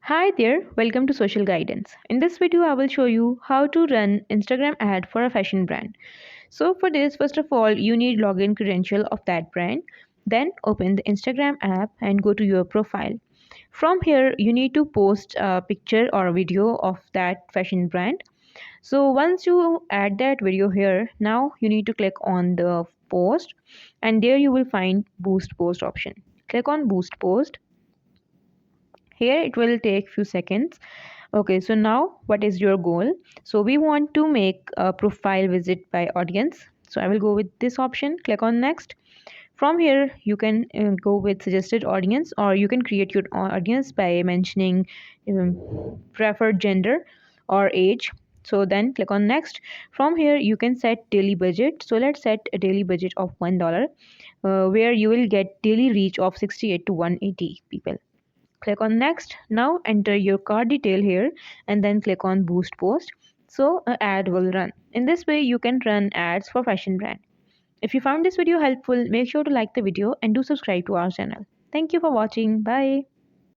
Hi there, welcome to Social Guidance. In this video, I will show you how to run Instagram ad for a fashion brand. So for this, first of all, you need login credential of that brand. Then open the Instagram app and go to your profile. From here, you need to post a picture or a video of that fashion brand. So once you add that video here, now you need to click on the post and there you will find boost post option. Click on boost post. Here it will take few seconds. Okay, so now what is your goal? So we want to make a profile visit by audience. So I will go with this option. Click on next. From here you can go with suggested audience, or you can create your audience by mentioning preferred gender or age. So then click on next. From here you can set daily budget. So let's set a daily budget of $1, where you will get daily reach of 68 to 180 people. Click on next. Now enter your card detail here and then click on boost post. So an ad will run. In this way you can run ads for fashion brand. If you found this video helpful, make sure to like the video and do subscribe to our channel. Thank you for watching. Bye.